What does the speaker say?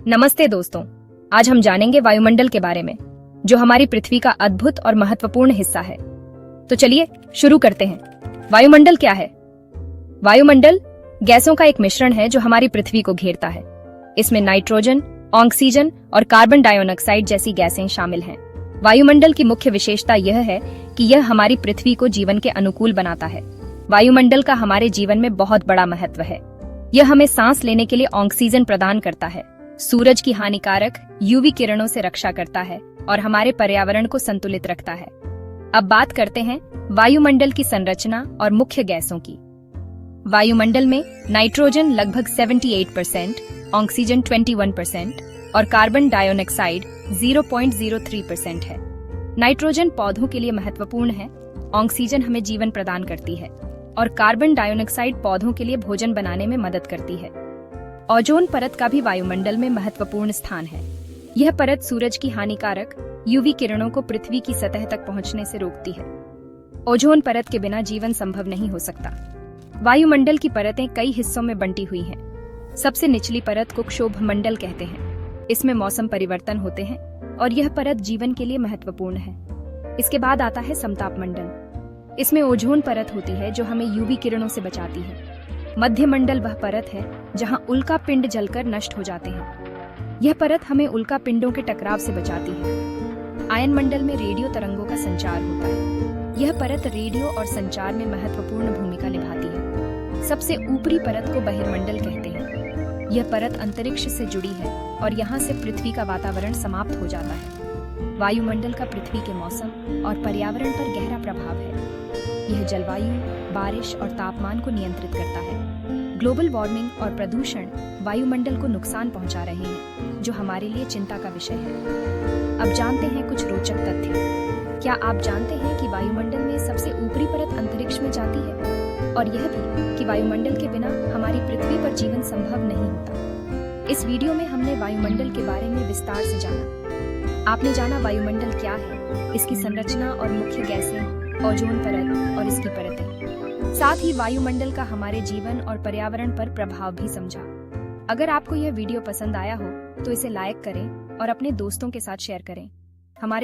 नमस्ते दोस्तों, आज हम जानेंगे वायुमंडल के बारे में, जो हमारी पृथ्वी का अद्भुत और महत्वपूर्ण हिस्सा है। तो चलिए शुरू करते हैं। वायुमंडल क्या है? वायुमंडल गैसों का एक मिश्रण है जो हमारी पृथ्वी को घेरता है। इसमें नाइट्रोजन, ऑक्सीजन और कार्बन डाइऑक्साइड जैसी गैसें शामिल हैं। वायुमंडल की मुख्य विशेषता यह है कि यह हमारी पृथ्वी को जीवन के अनुकूल बनाता है। वायुमंडल का हमारे जीवन में बहुत बड़ा महत्व है। यह हमें सांस लेने के लिए ऑक्सीजन प्रदान करता है, सूरज की हानिकारक यूवी किरणों से रक्षा करता है और हमारे पर्यावरण को संतुलित रखता है। अब बात करते हैं वायुमंडल की संरचना और मुख्य गैसों की। वायुमंडल में नाइट्रोजन लगभग 78%, ऑक्सीजन 21% और कार्बन डाइऑक्साइड 0.03% है। नाइट्रोजन पौधों के लिए महत्वपूर्ण है, ऑक्सीजन हमें जीवन प्रदान करती है और कार्बन डाइऑक्साइड पौधों के लिए भोजन बनाने में मदद करती है। ओजोन परत का भी वायुमंडल में महत्वपूर्ण स्थान है। यह परत सूरज की हानिकारक यूवी किरणों को पृथ्वी की सतह तक पहुंचने से रोकती है। ओजोन परत के बिना जीवन संभव नहीं हो सकता। वायुमंडल की परतें कई हिस्सों में बंटी हुई हैं। सबसे निचली परत को क्षोभमंडल कहते हैं। इसमें मौसम परिवर्तन होते हैं और यह परत जीवन के लिए महत्वपूर्ण है। इसके बाद आता है समताप मंडल। इसमें ओजोन परत होती है जो हमें यूवी किरणों से बचाती है। मध्य मंडल वह परत है जहां उल्का पिंड जलकर नष्ट हो जाते हैं। यह परत हमें उल्का पिंडों के टकराव से बचाती है। आयन मंडल में रेडियो तरंगों का संचार होता है। यह परत रेडियो और संचार में महत्वपूर्ण भूमिका निभाती है। सबसे ऊपरी परत को बहिर्मंडल कहते हैं। यह परत अंतरिक्ष से जुड़ी है और यहाँ से पृथ्वी का वातावरण समाप्त हो जाता है। वायुमंडल का पृथ्वी के मौसम और पर्यावरण पर गहरा प्रभाव है। यह जलवायु, बारिश और तापमान को नियंत्रित करता है। ग्लोबल वार्मिंग और प्रदूषण वायुमंडल को नुकसान पहुंचा रहे हैं, जो हमारे लिए चिंता का विषय है। अब जानते हैं कुछ रोचक तथ्य। क्या आप जानते हैं कि वायुमंडल में सबसे ऊपरी परत अंतरिक्ष में जाती है? और यह भी कि वायुमंडल के बिना हमारी पृथ्वी पर जीवन संभव नहीं होता। इस वीडियो में हमने वायुमंडल के बारे में विस्तार से जाना। आपने जाना वायुमंडल क्या है, इसकी संरचना और मुख्य गैसें, ओजोन परत और इसकी परतें। साथ ही वायुमंडल का हमारे जीवन और पर्यावरण पर प्रभाव भी समझा। अगर आपको यह वीडियो पसंद आया हो तो इसे लाइक करें और अपने दोस्तों के साथ शेयर करें। हमारे